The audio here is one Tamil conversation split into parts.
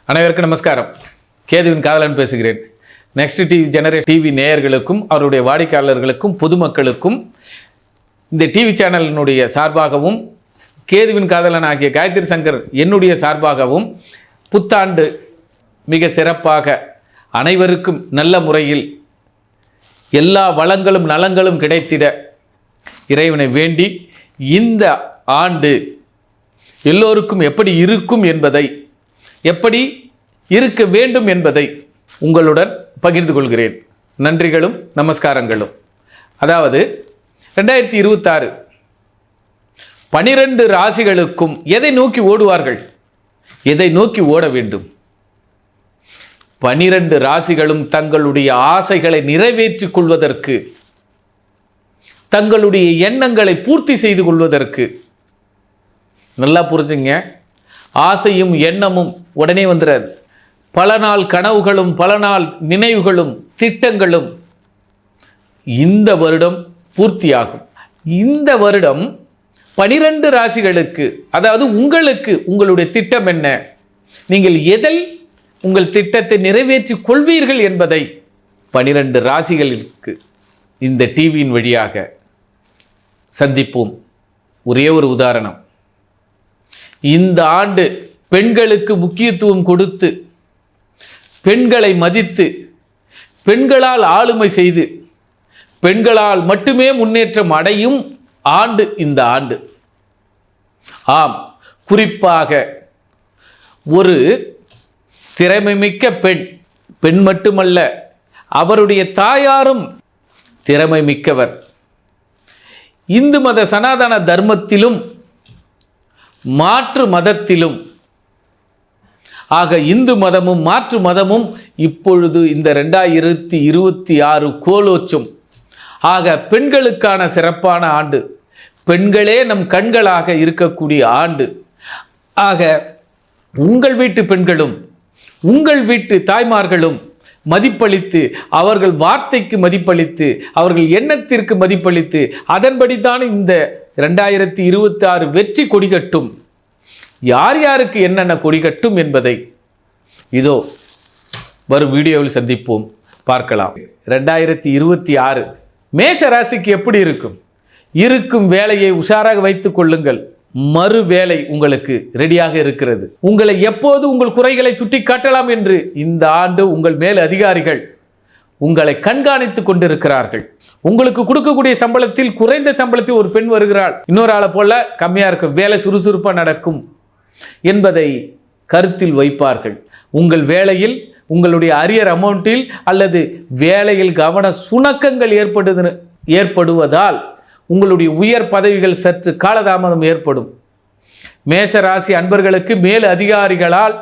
அனைவருக்கும் நமஸ்காரம். கேதுவின் காதலன் பேசுகிறேன். நெக்ஸ்ட் டிவி நேயர்களுக்கும் அவருடைய வாடிக்கையாளர்களுக்கும் பொதுமக்களுக்கும் இந்த டிவி சேனலினுடைய சார்பாகவும் கேதுவின் காதலன் ஆகிய காயத்ரி சங்கர் என்னுடைய சார்பாகவும் புத்தாண்டு மிக சிறப்பாக அனைவருக்கும் நல்ல முறையில் எல்லா வளங்களும் நலங்களும் கிடைத்திட இறைவனை வேண்டி இந்த ஆண்டு எல்லோருக்கும் எப்படி இருக்கும் என்பதை, எப்படி இருக்க வேண்டும் என்பதை உங்களுடன் பகிர்ந்து கொள்கிறேன். நன்றிகளும் நமஸ்காரங்களும். அதாவது 2026 12 ராசிகளுக்கும் எதை நோக்கி ஓடுவார்கள், எதை நோக்கி ஓட வேண்டும்? 12 ராசிகளும் தங்களுடைய ஆசைகளை நிறைவேற்றிக் கொள்வதற்கு, தங்களுடைய எண்ணங்களை பூர்த்தி செய்து கொள்வதற்கு, நல்லா புரிஞ்சுங்க, ஆசையும் எண்ணமும் உடனே வந்துடாது. பல நாள் கனவுகளும் பல நாள் நினைவுகளும் திட்டங்களும் இந்த வருடம் பூர்த்தியாகும். இந்த வருடம் 12 ராசிகளுக்கு, அதாவது உங்களுக்கு உங்களுடைய திட்டம் என்ன, நீங்கள் எதில் உங்கள் திட்டத்தை நிறைவேற்றி கொள்வீர்கள் என்பதை 12 ராசிகளுக்கு இந்த டிவியின் வழியாக சந்திப்போம். ஒரே ஒரு உதாரணம், இந்த ஆண்டு பெண்களுக்கு முக்கியத்துவம் கொடுத்து, பெண்களை மதித்து, பெண்களால் ஆளுமை செய்து, பெண்களால் மட்டுமே முன்னேற்றம் அடையும் ஆண்டு இந்த ஆண்டு. ஆம், குறிப்பாக ஒரு திறமைமிக்க பெண் மட்டுமல்ல, அவருடைய தாயாரும் திறமை மிக்கவர். இந்து மத சனாதன தர்மத்திலும் மாற்று மதத்திலும், ஆக இந்து மதமும் மாற்று மதமும் இப்பொழுது இந்த 2026 கோலோச்சும். ஆக பெண்களுக்கான சிறப்பான ஆண்டு, பெண்களே நம் கண்களாக இருக்கக்கூடிய ஆண்டு. ஆக உங்கள் வீட்டு பெண்களும் உங்கள் வீட்டு தாய்மார்களும் மதிப்பளித்து, அவர்கள் வார்த்தைக்கு மதிப்பளித்து, அவர்கள் எண்ணத்திற்கு மதிப்பளித்து, அதன்படிதான் இந்த 2026 வெற்றி கொடிகட்டும். யார் யாருக்கு என்னென்ன கொடிகட்டும் என்பதை இதோ வரும் வீடியோவில் சந்திப்போம், பார்க்கலாம். 2026 மேஷ ராசிக்கு எப்படி இருக்கும்? இருக்கும் வேலையை உஷாராக வைத்துக் கொள்ளுங்கள். மறு வேலை உங்களுக்கு ரெடியாக இருக்கிறது. உங்களை எப்போது உங்கள் குறைகளை சுட்டி காட்டலாம் என்று இந்த ஆண்டு உங்கள் மேல் அதிகாரிகள் உங்களை கண்காணித்து கொண்டிருக்கிறார்கள். உங்களுக்கு கொடுக்கக்கூடிய சம்பளத்தில் குறைந்த சம்பளத்தில் ஒரு பெண் வருகிறாள், இன்னொரு ஆளை போல கம்மியாக இருக்கும், வேலை சுறுசுறுப்பாக நடக்கும் என்பதை கருத்தில் வைப்பார்கள். உங்கள் வேலையில், உங்களுடைய அரியர் அமௌண்ட்டில் அல்லது வேலையில் கவன சுணக்கங்கள் ஏற்படுவதால் உங்களுடைய உயர் பதவிகள் சற்று காலதாமதம் ஏற்படும். மேஷராசி அன்பர்களுக்கு மேல் அதிகாரிகளால்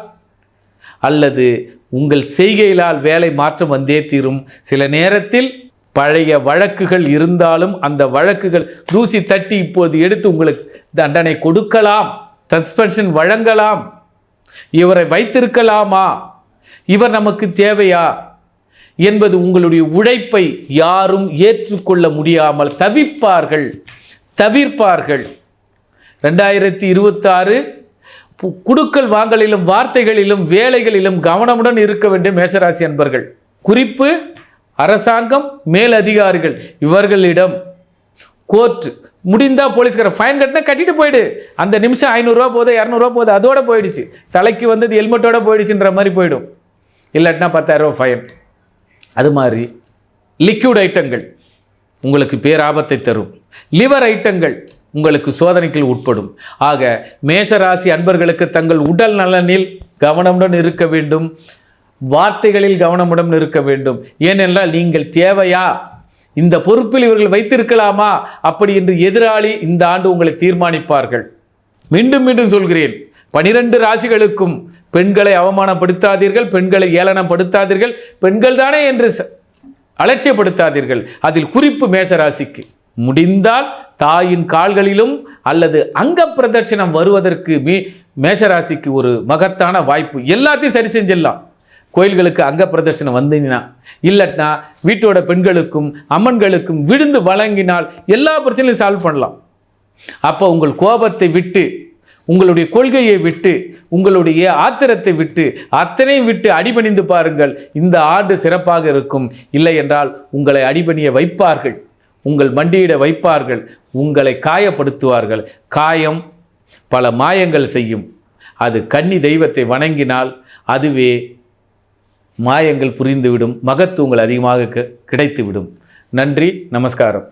அல்லது உங்கள் செய்கையிலால் வேலை மாற்றம் வந்தே தீரும். சில நேரத்தில் பழைய வழக்குகள் இருந்தாலும் அந்த வழக்குகள் தூசி தட்டி இப்போது எடுத்து உங்களுக்கு தண்டனை கொடுக்கலாம், சஸ்பென்ஷன் வழங்கலாம். இவரை வைத்திருக்கலாமா, இவர் நமக்கு தேவையா என்பது உங்களுடைய உழைப்பை யாரும் ஏற்றுக்கொள்ள முடியாமல் தவிர்ப்பார்கள். 2026 குடுக்கல் வாங்கலிலும் வார்த்தைகளிலும் வேலைகளிலும் கவனமுடன் இருக்க வேண்டும் மேஷராசி அன்பர்கள். குறிப்பு, அரசாங்கம், மேல் அதிகாரிகள், இவர்களிடம் கோர்ட் முடிந்தா போலீஸ்கார ஃபைன் கட்டினா கட்டிட்டு போயிடு. அந்த நிமிஷம் 500 ரூபா போகுது, 200 ரூபா போகுது, அதோட போயிடுச்சு. தலைக்கு வந்தது ஹெல்மெட்டோட போயிடுச்சுன்ற மாதிரி போயிடும். இல்லாட்டினா 10,000 ரூபா ஃபைன். அது மாதிரி லிக்விட் ஐட்டங்கள் உங்களுக்கு பேராபத்தை தரும். லிவர் ஐட்டங்கள் உங்களுக்கு சோதனைக்கு உட்படும். ஆக மேஷராசி அன்பர்களுக்கு தங்கள் உடல் நலனில் கவனமுடன் இருக்க வேண்டும், வார்த்தைகளில் கவனமுடன் இருக்க வேண்டும். ஏனென்றால் நீங்கள் தேவையா, இந்த பொறுப்பில் இவர்கள் வைத்திருக்கலாமா அப்படி என்று எதிராளி இந்த ஆண்டு உங்களை தீர்மானிப்பார்கள். மீண்டும் மீண்டும் சொல்கிறேன், 12 ராசிகளுக்கும் பெண்களை அவமானப்படுத்தாதீர்கள், பெண்களை ஏளனப்படுத்தாதீர்கள், பெண்கள் தானே என்று அலட்சியப்படுத்தாதீர்கள். அதில் குறிப்பு மேஷராசிக்கு. முடிந்தால் தாயின் கால்களிலும் அல்லது அங்க பிரதட்சணம் வருவதற்கு மேஷராசிக்கு ஒரு மகத்தான வாய்ப்பு. எல்லாத்தையும் சரி செஞ்சிடலாம். கோயில்களுக்கு அங்க பிரதர்சனம் வந்தீங்கன்னா, இல்லட்டினா வீட்டோட பெண்களுக்கும் அம்மன்களுக்கும் விழுந்து வழங்கினால் எல்லா பிரச்சனையும் சால்வ் பண்ணலாம். அப்போ உங்கள் கோபத்தை விட்டு உங்களுடைய கொள்கையை விட்டு, உங்களுடைய ஆத்திரத்தை விட்டு, அத்தனையும் விட்டு அடிபணிந்து பாருங்கள். இந்த ஆண்டு சிறப்பாக இருக்கும். இல்லை என்றால் உங்களை அடிபணிய வைப்பார்கள், உங்கள் மண்டியிட வைப்பார்கள், உங்களை காயப்படுத்துவார்கள். காயம் பல மாயங்கள் செய்யும். அது கன்னி தெய்வத்தை வணங்கினால் அதுவே மாயங்கள் புரிந்துவிடும், மகத்துவங்கள் அதிகமாக கிடைத்துவிடும். நன்றி, நமஸ்காரம்.